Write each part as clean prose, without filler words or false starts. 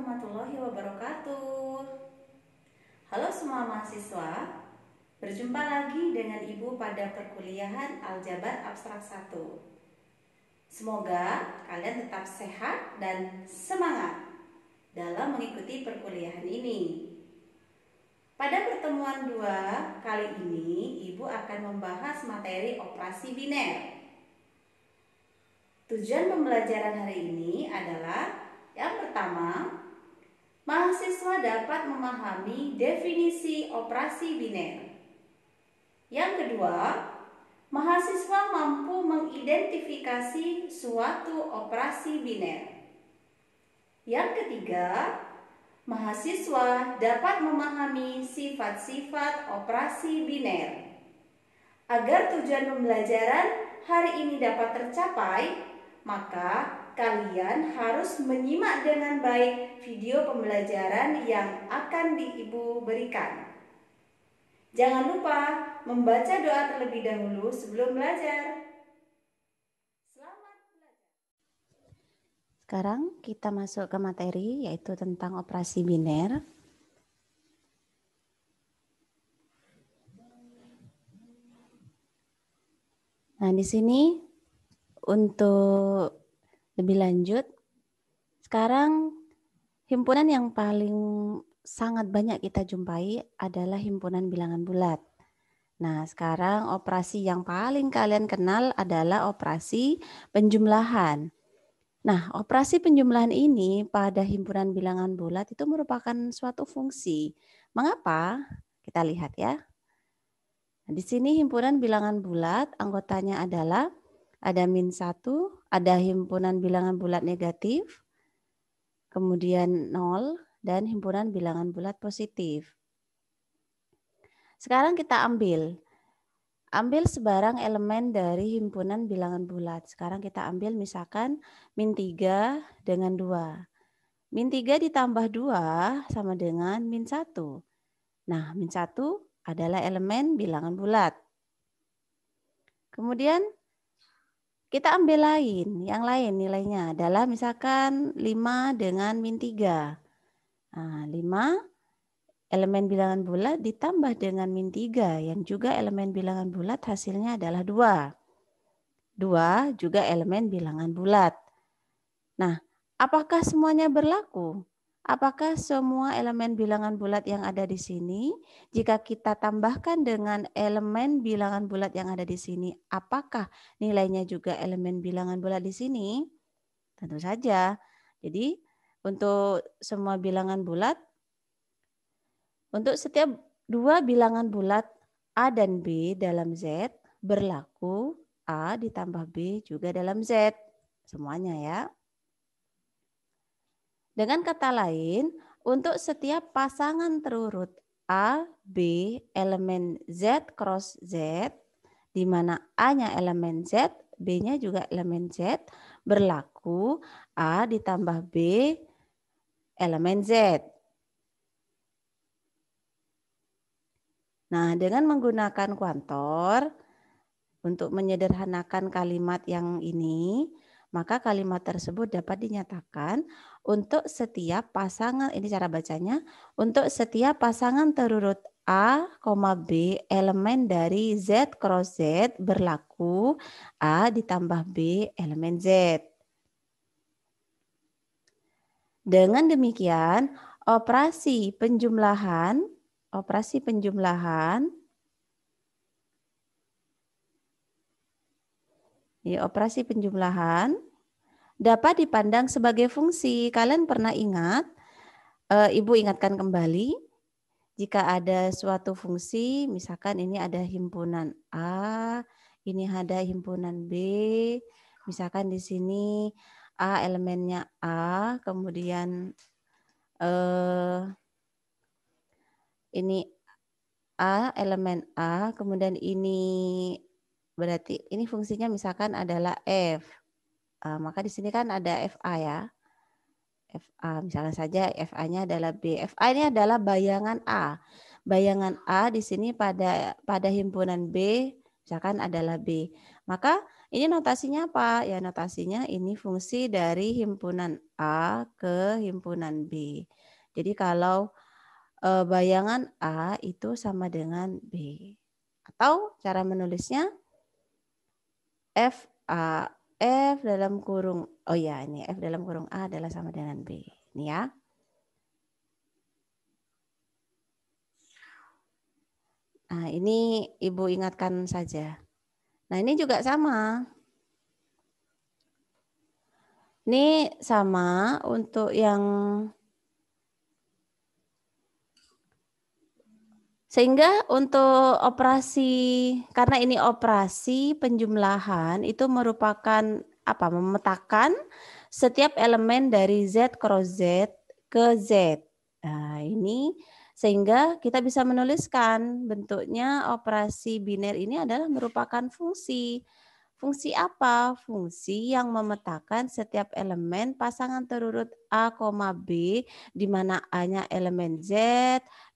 warahmatullahi wabarakatuh. Halo semua mahasiswa, berjumpa lagi dengan Ibu pada perkuliahan Aljabar Abstrak 1. Semoga kalian tetap sehat dan semangat dalam mengikuti perkuliahan ini. Pada pertemuan 2 kali ini, Ibu akan membahas materi operasi biner. Tujuan pembelajaran hari ini adalah yang pertama, mahasiswa dapat memahami definisi operasi biner. Yang kedua, mahasiswa mampu mengidentifikasi suatu operasi biner. Yang ketiga, mahasiswa dapat memahami sifat-sifat operasi biner. Agar tujuan pembelajaran hari ini dapat tercapai, maka kalian harus menyimak dengan baik video pembelajaran yang akan Ibu berikan. Jangan lupa membaca doa terlebih dahulu sebelum belajar. Selamat belajar. Sekarang kita masuk ke materi, yaitu tentang operasi biner. Nah, di sini untuk lebih lanjut, sekarang himpunan yang paling sangat banyak kita jumpai adalah himpunan bilangan bulat. Nah, sekarang operasi yang paling kalian kenal adalah operasi penjumlahan. Nah, operasi penjumlahan ini pada himpunan bilangan bulat itu merupakan suatu fungsi. Mengapa? Kita lihat ya. Nah, di sini himpunan bilangan bulat, anggotanya adalah ada -1, ada himpunan bilangan bulat negatif, kemudian 0, dan himpunan bilangan bulat positif. Sekarang kita ambil sebarang elemen dari himpunan bilangan bulat. Sekarang kita ambil misalkan -3 dengan 2. -3 ditambah 2 sama dengan -1. Nah, -1 adalah elemen bilangan bulat. Kemudian kita ambil yang lain nilainya adalah misalkan 5 dengan -3. Nah, 5 elemen bilangan bulat ditambah dengan -3 yang juga elemen bilangan bulat hasilnya adalah 2. 2 juga elemen bilangan bulat. Nah, apakah semuanya berlaku? Apakah semua elemen bilangan bulat yang ada di sini, jika kita tambahkan dengan elemen bilangan bulat yang ada di sini, apakah nilainya juga elemen bilangan bulat di sini? Tentu saja. Jadi, untuk semua bilangan bulat, untuk setiap dua bilangan bulat A dan B dalam Z, berlaku A ditambah B juga dalam Z. Semuanya ya. Dengan kata lain, untuk setiap pasangan terurut A, B, elemen Z cross Z, di mana A-nya elemen Z, B-nya juga elemen Z, berlaku A ditambah B elemen Z. Nah, dengan menggunakan kuantor, untuk menyederhanakan kalimat yang ini, maka kalimat tersebut dapat dinyatakan untuk setiap pasangan, ini cara bacanya, untuk setiap pasangan terurut A, B elemen dari Z cross Z berlaku A ditambah B elemen Z. Dengan demikian, operasi penjumlahan dapat dipandang sebagai fungsi. Kalian pernah ingat, Ibu ingatkan kembali, jika ada suatu fungsi, misalkan ini ada himpunan A, ini ada himpunan B, misalkan di sini A elemennya A, kemudian ini A elemen A, kemudian ini berarti ini fungsinya misalkan adalah F. Maka di sini kan ada FA ya. FA, misalnya saja FA-nya adalah B. FA ini adalah bayangan A. Bayangan A di sini pada himpunan B, misalkan adalah B. Maka Ini notasinya apa? Ya notasinya ini fungsi dari himpunan A ke himpunan B. Jadi kalau bayangan A itu sama dengan B. Atau cara menulisnya F dalam kurung, oh ya ini F dalam kurung A adalah sama dengan B. Ini ya. Nah ini Ibu ingatkan saja. Nah ini juga sama. Ini sama untuk yang sehingga untuk operasi, karena ini operasi penjumlahan itu merupakan apa? Memetakan setiap elemen dari Z cross Z ke Z. Nah, ini sehingga kita bisa menuliskan bentuknya operasi biner ini adalah merupakan fungsi. Fungsi apa? Fungsi yang memetakan setiap elemen pasangan terurut A, B, di mana A-nya elemen Z,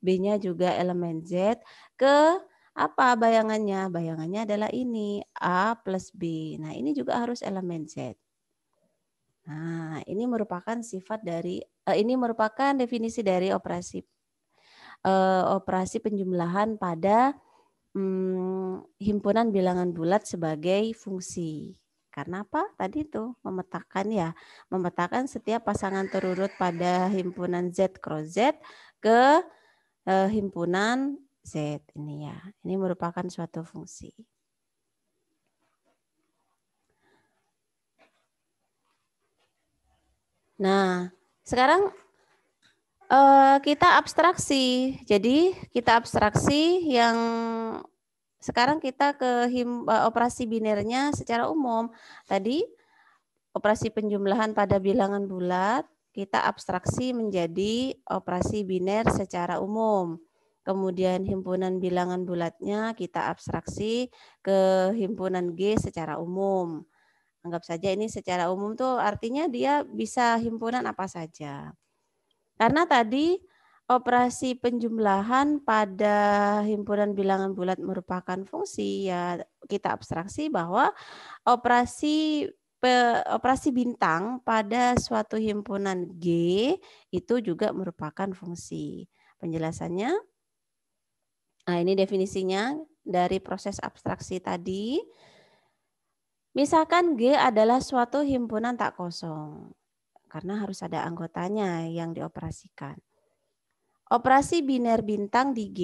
B-nya juga elemen Z, ke apa bayangannya? Bayangannya adalah ini, A plus B. Nah, ini juga harus elemen Z. Nah, ini merupakan sifat dari, ini merupakan definisi dari operasi penjumlahan pada himpunan bilangan bulat sebagai fungsi. Karena apa? Tadi itu memetakan ya, memetakan setiap pasangan terurut pada himpunan Z cross Z ke himpunan Z ini ya. Ini merupakan suatu fungsi. Nah, sekarang kita abstraksi. Jadi kita abstraksi yang sekarang kita ke operasi binernya secara umum. Tadi operasi penjumlahan pada bilangan bulat kita abstraksi menjadi operasi biner secara umum. Kemudian himpunan bilangan bulatnya kita abstraksi ke himpunan G secara umum. Anggap saja ini secara umum tuh artinya dia bisa himpunan apa saja. Karena tadi operasi penjumlahan pada himpunan bilangan bulat merupakan fungsi, ya kita abstraksi bahwa operasi bintang pada suatu himpunan G itu juga merupakan fungsi. Penjelasannya, nah ini definisinya dari proses abstraksi tadi. Misalkan G adalah suatu himpunan tak kosong, karena harus ada anggotanya yang dioperasikan. Operasi biner bintang di G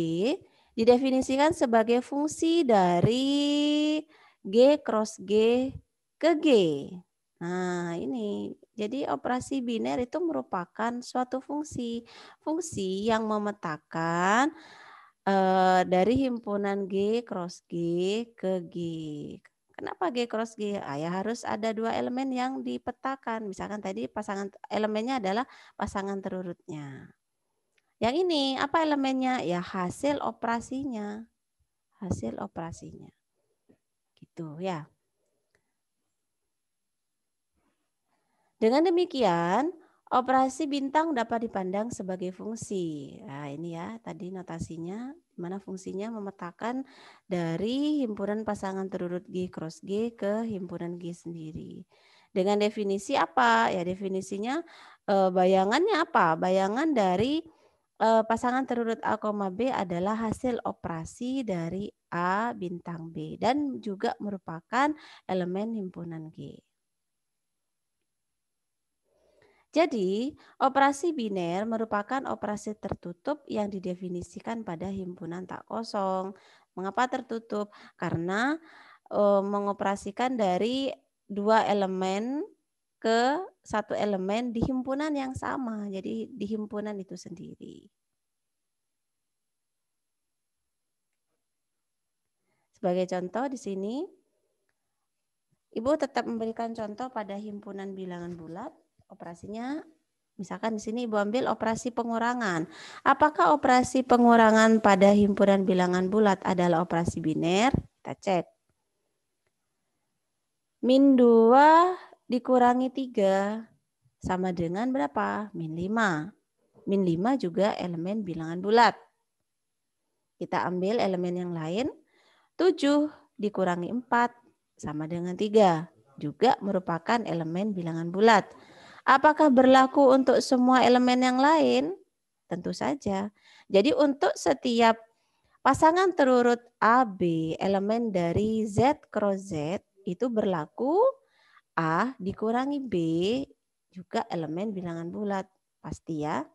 didefinisikan sebagai fungsi dari G cross G ke G. Nah, ini. Jadi operasi biner itu merupakan suatu fungsi. Fungsi yang memetakan dari himpunan G cross G ke G. Kenapa G cross G? Ya harus ada dua elemen yang dipetakan. Misalkan tadi pasangan elemennya adalah pasangan terurutnya. Yang ini apa elemennya? Ya hasil operasinya. Hasil operasinya. Gitu ya. Dengan demikian, operasi bintang dapat dipandang sebagai fungsi. Nah, ini ya tadi notasinya, di mana fungsinya memetakan dari himpunan pasangan terurut G cross G ke himpunan G sendiri. Dengan definisi apa? Ya definisinya bayangannya apa? Bayangan dari pasangan terurut A, B adalah hasil operasi dari A bintang B dan juga merupakan elemen himpunan G. Jadi, operasi biner merupakan operasi tertutup yang didefinisikan pada himpunan tak kosong. Mengapa tertutup? Karena mengoperasikan dari dua elemen ke satu elemen di himpunan yang sama. Jadi di himpunan itu sendiri. Sebagai contoh di sini, Ibu tetap memberikan contoh pada himpunan bilangan bulat. Operasinya, misalkan di sini Ibu ambil operasi pengurangan. Apakah operasi pengurangan pada himpunan bilangan bulat adalah operasi biner? Kita cek. Min 2 dikurangi 3 sama dengan berapa? Min 5. Min 5 juga elemen bilangan bulat. Kita ambil elemen yang lain. 7 dikurangi 4 sama dengan 3. Juga merupakan elemen bilangan bulat. Apakah berlaku untuk semua elemen yang lain? Tentu saja. Jadi untuk setiap pasangan terurut AB elemen dari Z cross Z itu berlaku A dikurangi B juga elemen bilangan bulat. Pasti ya.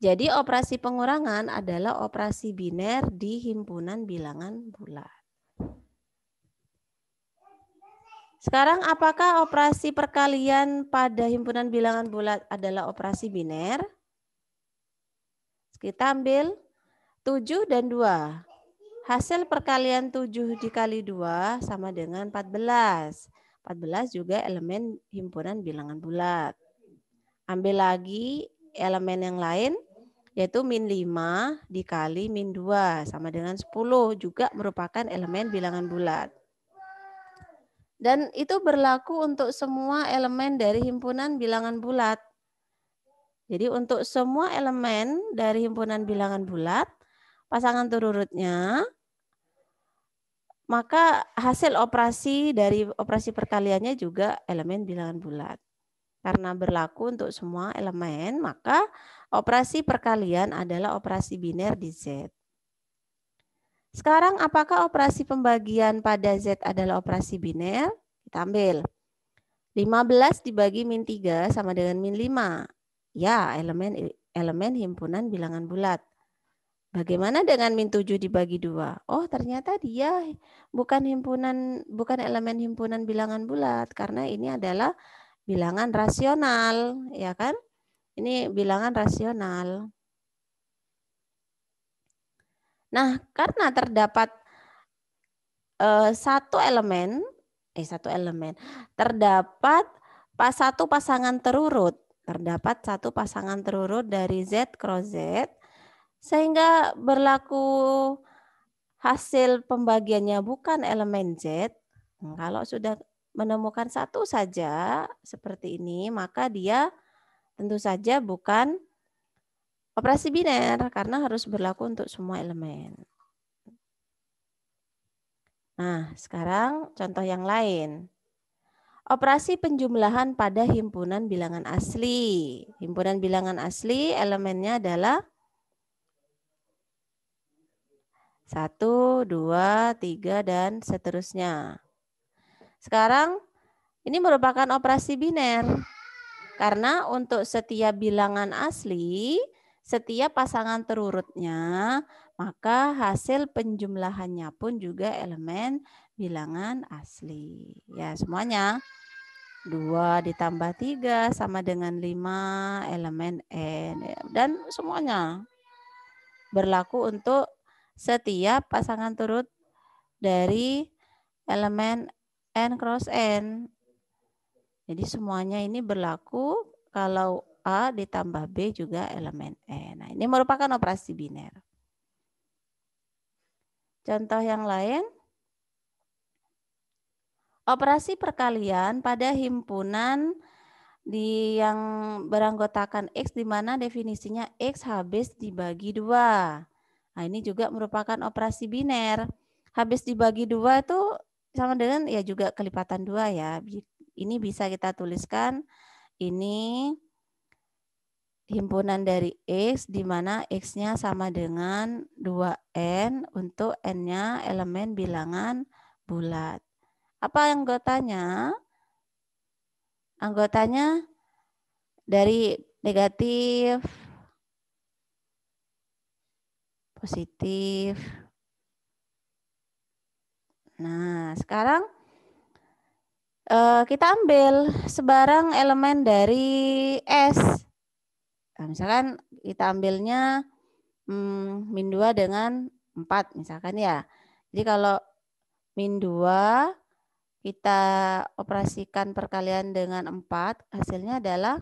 Jadi operasi pengurangan adalah operasi biner di himpunan bilangan bulat. Sekarang apakah operasi perkalian pada himpunan bilangan bulat adalah operasi biner? Kita ambil 7 dan 2. Hasil perkalian 7 dikali 2 sama dengan 14. 14 juga elemen himpunan bilangan bulat. Ambil lagi elemen yang lain, yaitu min 5 dikali min 2 sama dengan 10. Juga merupakan elemen bilangan bulat. Dan itu berlaku untuk semua elemen dari himpunan bilangan bulat. Jadi untuk semua elemen dari himpunan bilangan bulat, pasangan terurutnya, maka hasil operasi dari operasi perkaliannya juga elemen bilangan bulat. Karena berlaku untuk semua elemen, maka operasi perkalian adalah operasi biner di Z. Sekarang apakah operasi pembagian pada Z adalah operasi biner? Kita ambil 15 dibagi min 3 sama dengan min 5. Ya, elemen himpunan bilangan bulat. Bagaimana dengan min 7 dibagi 2? Oh, ternyata dia bukan elemen himpunan bilangan bulat karena ini adalah bilangan rasional, ya kan? Ini bilangan rasional. Nah, karena terdapat satu elemen, terdapat satu pasangan terurut, dari Z cross Z, sehingga berlaku hasil pembagiannya bukan elemen Z. Kalau sudah menemukan satu saja seperti ini, maka dia tentu saja bukan operasi biner karena harus berlaku untuk semua elemen. Nah, sekarang contoh yang lain. Operasi penjumlahan pada himpunan bilangan asli. Himpunan bilangan asli elemennya adalah 1, 2, 3, dan seterusnya. Sekarang ini merupakan operasi biner. Karena untuk setiap bilangan asli, setiap pasangan terurutnya, maka hasil penjumlahannya pun juga elemen bilangan asli. Ya, semuanya. 2 ditambah 3 sama dengan 5 elemen N. Dan semuanya berlaku untuk setiap pasangan terurut dari elemen N cross N. Jadi semuanya ini berlaku kalau A ditambah B juga elemen N. Nah, ini merupakan operasi biner. Contoh yang lain. Operasi perkalian pada himpunan yang beranggotakan X di mana definisinya X habis dibagi 2. Nah, ini juga merupakan operasi biner. Habis dibagi 2 itu sama dengan ya juga kelipatan 2 ya. Ini bisa kita tuliskan ini himpunan dari X di mana X-nya sama dengan 2N untuk N-nya elemen bilangan bulat. Apa anggotanya? Anggotanya dari negatif, positif. Nah, sekarang kita ambil sebarang elemen dari S. Nah, misalkan kita ambilnya min 2 dengan 4 misalkan ya. Jadi kalau min 2 kita operasikan perkalian dengan 4, hasilnya adalah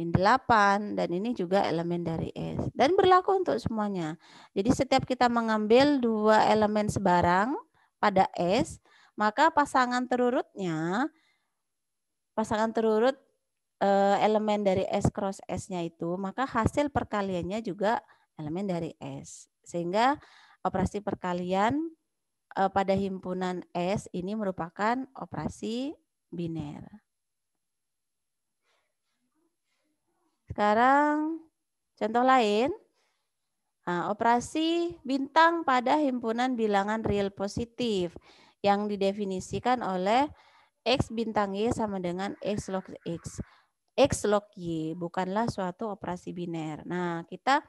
min 8 dan ini juga elemen dari S. Dan berlaku untuk semuanya. Jadi setiap kita mengambil 2 elemen sebarang pada S, maka pasangan terurut elemen dari S cross S-nya itu, maka hasil perkaliannya juga elemen dari S. Sehingga operasi perkalian pada himpunan S ini merupakan operasi biner. Sekarang contoh lain. Nah, operasi bintang pada himpunan bilangan real positif yang didefinisikan oleh X bintang Y sama dengan X log X. X log Y bukanlah suatu operasi biner. Nah, kita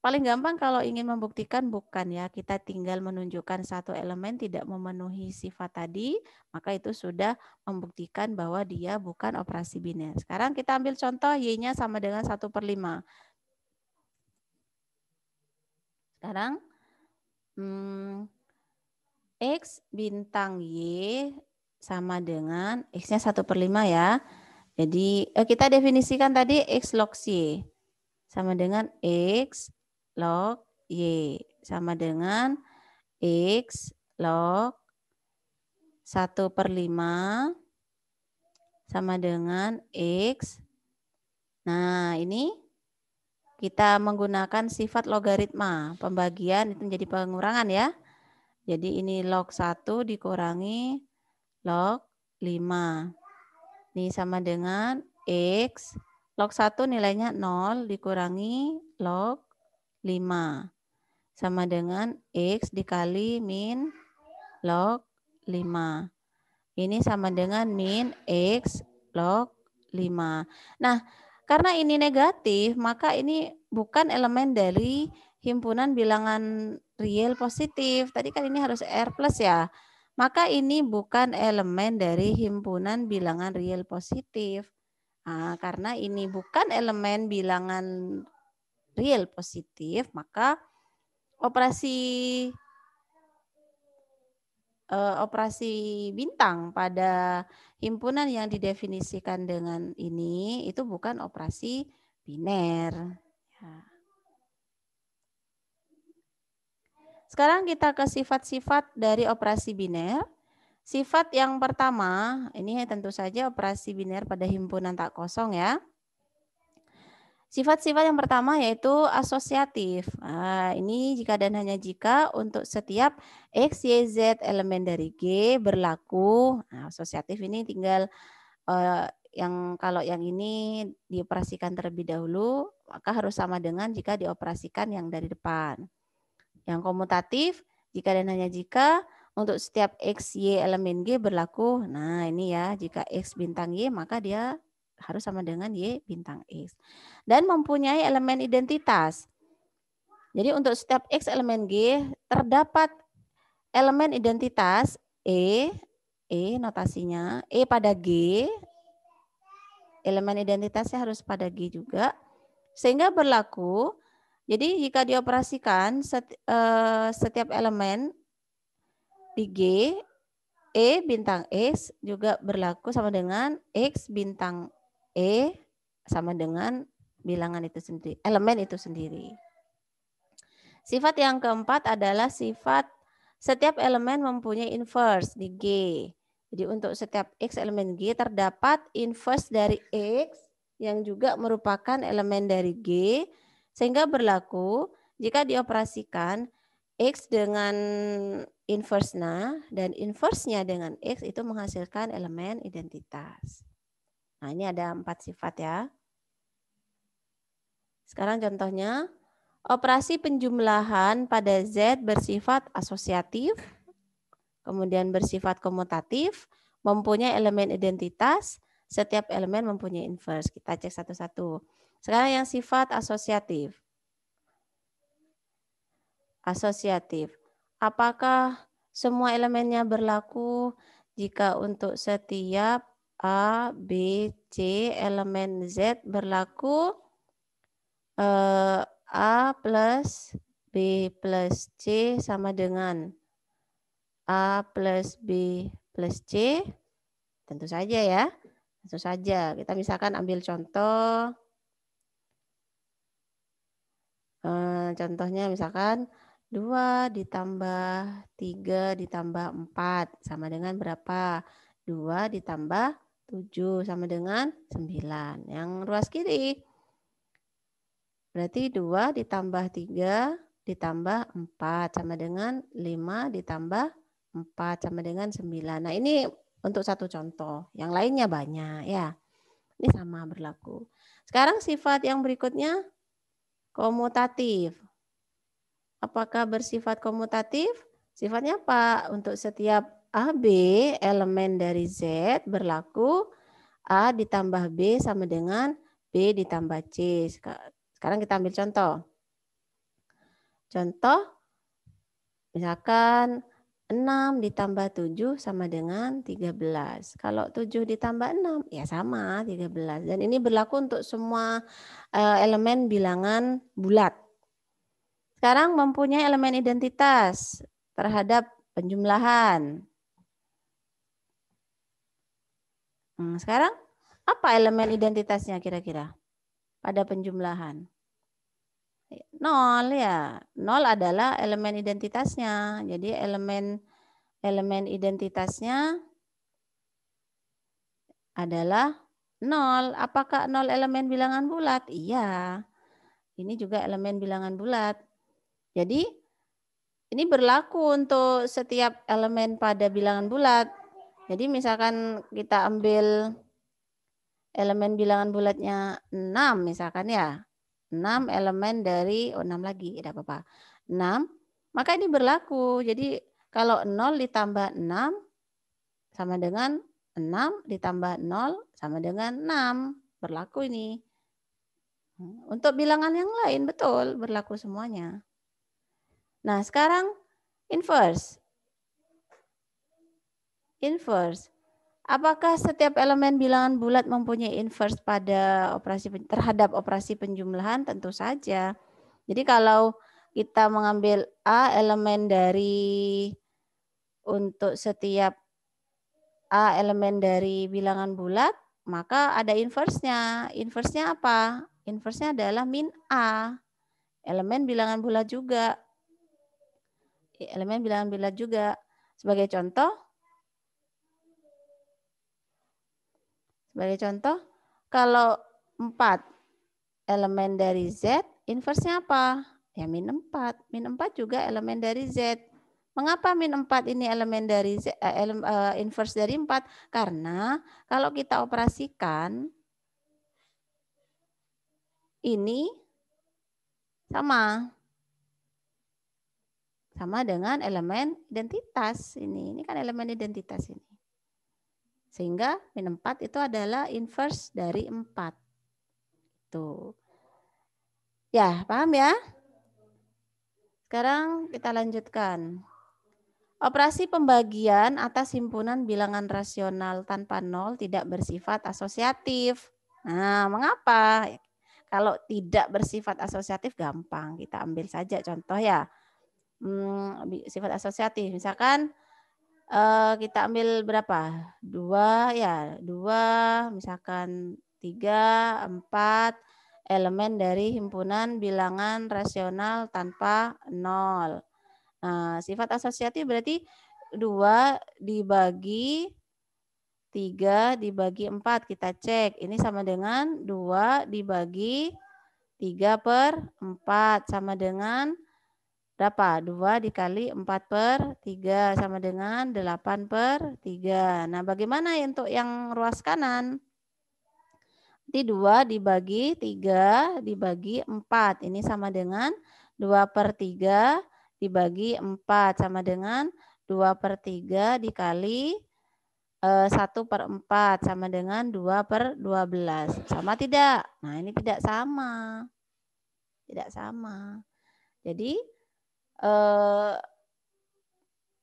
paling gampang kalau ingin membuktikan bukan ya, kita tinggal menunjukkan satu elemen tidak memenuhi sifat tadi, maka itu sudah membuktikan bahwa dia bukan operasi biner. Sekarang kita ambil contoh Y-nya sama dengan 1/5. Sekarang X bintang Y sama dengan X-nya 1/5 ya. Jadi kita definisikan tadi X log Y sama dengan X log Y sama dengan X log 1/5 sama dengan X. Nah, ini kita menggunakan sifat logaritma. Pembagian itu menjadi pengurangan ya. Jadi ini log 1 dikurangi log 5. Ini sama dengan X. Log 1 nilainya 0 dikurangi log 5. Sama dengan X dikali min log 5. Ini sama dengan min X log 5. Nah, karena ini negatif, maka ini bukan elemen dari himpunan bilangan real positif. Tadi kan ini harus R plus ya. Maka ini bukan elemen dari himpunan bilangan real positif. Nah, karena ini bukan elemen bilangan real positif, maka operasi bintang pada himpunan yang didefinisikan dengan ini itu bukan operasi biner. Ya. Sekarang kita ke sifat-sifat dari operasi biner. Sifat yang pertama, ini tentu saja operasi biner pada himpunan tak kosong ya. Sifat-sifat yang pertama yaitu asosiatif. Nah, ini jika dan hanya jika untuk setiap X, Y, Z elemen dari G berlaku. Nah, asosiatif ini tinggal kalau yang ini dioperasikan terlebih dahulu, maka harus sama dengan jika dioperasikan yang dari depan. Yang komutatif, jika dan hanya jika untuk setiap X, Y elemen G berlaku. Nah, ini ya, jika X bintang Y, maka dia harus sama dengan Y bintang X. Dan mempunyai elemen identitas. Jadi untuk setiap X elemen G terdapat elemen identitas E notasinya, E pada G, elemen identitasnya harus pada G juga, sehingga berlaku, jadi jika dioperasikan setiap elemen di G, E bintang X juga berlaku sama dengan X bintang E sama dengan bilangan itu sendiri, elemen itu sendiri. Sifat yang keempat adalah sifat setiap elemen mempunyai inverse di G. Jadi untuk setiap X elemen G terdapat inverse dari X yang juga merupakan elemen dari G, sehingga berlaku jika dioperasikan X dengan inverse-nya dan inverse-nya dengan X itu menghasilkan elemen identitas. Nah, ini ada 4 sifat ya. Sekarang contohnya, operasi penjumlahan pada Z bersifat asosiatif, kemudian bersifat komutatif, mempunyai elemen identitas, setiap elemen mempunyai inverse. Kita cek satu-satu. Sekarang yang sifat asosiatif. Asosiatif. Apakah semua elemennya berlaku jika untuk setiap A, B, C elemen Z berlaku A plus B plus C sama dengan A plus B plus C? Tentu saja ya. Tentu saja. Kita misalkan ambil contoh. Contohnya misalkan 2 ditambah 3 ditambah 4 sama dengan berapa? 2 ditambah 7 sama dengan 9. Yang ruas kiri. Berarti 2 ditambah 3 ditambah 4 sama dengan 5 ditambah 4 sama dengan 9. Nah, ini untuk satu contoh. Yang lainnya banyak ya. Ini sama berlaku. Sekarang sifat yang berikutnya komutatif. Apakah bersifat komutatif? Sifatnya apa? Untuk setiap AB elemen dari Z berlaku A ditambah B sama dengan B ditambah C. Sekarang kita ambil contoh. Contoh, misalkan 6 ditambah 7 sama dengan 13. Kalau 7 ditambah 6, ya sama 13. Dan ini berlaku untuk semua elemen bilangan bulat. Sekarang mempunyai elemen identitas terhadap penjumlahan. Sekarang apa elemen identitasnya kira-kira pada penjumlahan? 0 ya. 0 adalah elemen identitasnya. Jadi elemen identitasnya adalah 0. Apakah 0 elemen bilangan bulat? Iya. Ini juga elemen bilangan bulat. Jadi ini berlaku untuk setiap elemen pada bilangan bulat. Jadi misalkan kita ambil elemen bilangan bulatnya 6 misalkan ya. 6 elemen dari 6 lagi, tidak apa-apa. 6, maka ini berlaku. Jadi kalau 0 ditambah 6 sama dengan 6 ditambah 0 sama dengan 6. Berlaku ini. Untuk bilangan yang lain betul berlaku semuanya. Nah, sekarang inverse. Inverse. Apakah setiap elemen bilangan bulat mempunyai inverse pada terhadap operasi penjumlahan? Tentu saja. Jadi kalau kita mengambil A elemen dari untuk setiap A elemen dari bilangan bulat, maka ada inverse-nya. Inverse-nya apa? Inverse-nya adalah min A. Elemen bilangan bulat juga. Elemen bilangan bulat juga. Sebagai contoh, kalau 4 elemen dari Z, inverse-nya apa? Ya min 4. Min 4 juga elemen dari Z. Mengapa min 4 ini elemen dari Z, inverse dari 4? Karena kalau kita operasikan, ini sama dengan elemen identitas ini. Ini kan elemen identitas ini. Sehingga min 4 itu adalah inverse dari 4. Tuh. Ya, paham ya? Sekarang kita lanjutkan. Operasi pembagian atas himpunan bilangan rasional tanpa nol tidak bersifat asosiatif. Nah, mengapa? Kalau tidak bersifat asosiatif gampang. Kita ambil saja contoh ya. Sifat asosiatif. Misalkan kita ambil berapa? 2 ya. 2, misalkan 3, 4 elemen dari himpunan bilangan rasional tanpa nol. Nah, sifat asosiatif berarti 2 dibagi 3 dibagi 4. Kita cek. Ini sama dengan 2 dibagi 3/4. Sama dengan berapa? 2 dikali 4/3. Sama dengan 8/3. Nah, bagaimana untuk yang ruas kanan? Berarti 2 dibagi 3 dibagi 4. Ini sama dengan 2/3 dibagi 4 sama dengan 2/3 dikali 1/4 sama dengan 2/12. Sama tidak? Nah, ini tidak sama. Tidak sama. Jadi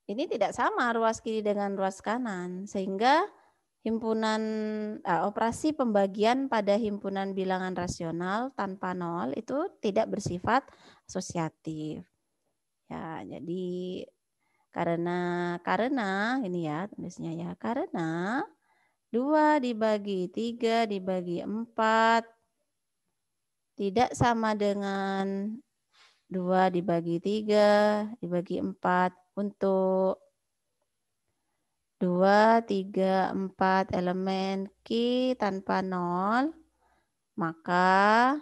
ini tidak sama ruas kiri dengan ruas kanan. Sehingga operasi pembagian pada himpunan bilangan rasional tanpa nol itu tidak bersifat asosiatif. Ya, jadi karena ini ya tulisnya ya, karena 2 dibagi 3 dibagi 4 tidak sama dengan 2 dibagi 3 dibagi 4 untuk 2, 3, 4 elemen Q tanpa nol, maka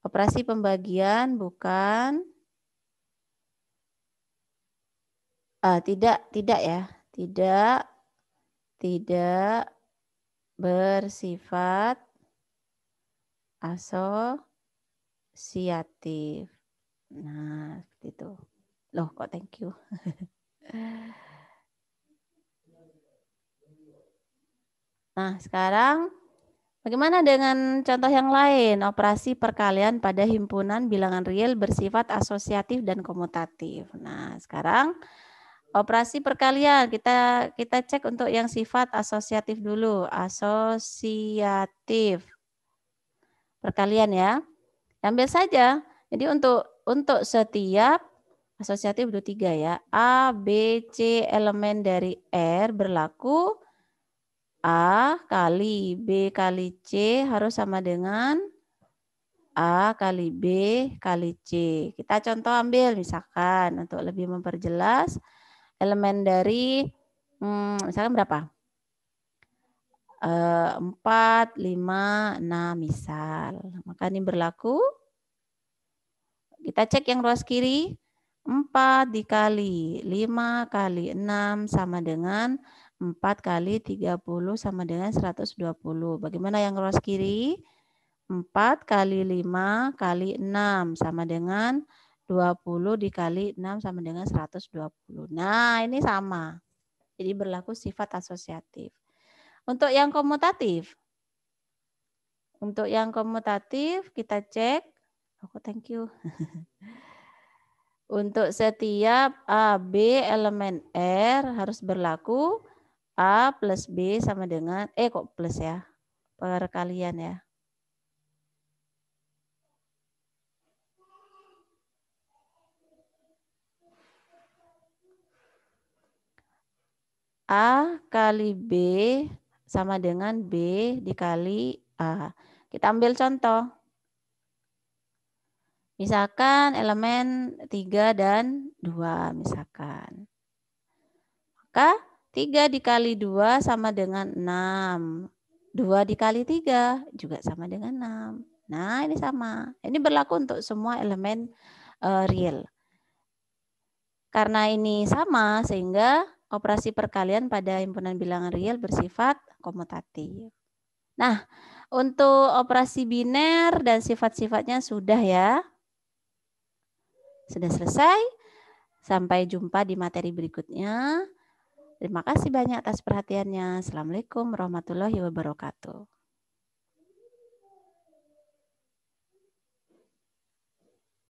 operasi pembagian bukan Tidak ya. Tidak bersifat asosiatif. Nah, seperti itu. Loh, kok thank you. Nah, sekarang bagaimana dengan contoh yang lain? Operasi perkalian pada himpunan bilangan real bersifat asosiatif dan komutatif. Nah, sekarang operasi perkalian kita cek untuk yang sifat asosiatif dulu. Asosiatif perkalian ya. Ambil saja. Jadi untuk setiap asosiatif 23 ya. A, B, C elemen dari R berlaku A kali B kali C harus sama dengan A kali B kali C. Kita contoh ambil misalkan untuk lebih memperjelas elemen dari misalkan berapa? 4, 5, 6 misal. Maka ini berlaku. Kita cek yang ruas kiri. 4 dikali 5 kali 6 sama dengan 4 kali 30 sama dengan 120. Bagaimana yang ruas kiri? 4 kali 5 kali 6 sama dengan 20 dikali 6 sama dengan 120. Nah, ini sama. Jadi berlaku sifat asosiatif. Untuk yang komutatif. Untuk yang komutatif kita cek. Oh, thank you. Untuk setiap A, B elemen R harus berlaku A plus B sama dengan, kok plus ya, perkalian ya. A kali B sama dengan B dikali A. Kita ambil contoh. Misalkan elemen 3 dan 2 misalkan. Maka 3 dikali 2 sama dengan 6. 2 dikali 3 juga sama dengan 6. Nah, ini sama. Ini berlaku untuk semua elemen real. Karena ini sama, sehingga operasi perkalian pada himpunan bilangan real bersifat komutatif. Nah, untuk operasi biner dan sifat-sifatnya sudah ya. Sudah selesai. Sampai jumpa di materi berikutnya. Terima kasih banyak atas perhatiannya. Assalamualaikum warahmatullahi wabarakatuh.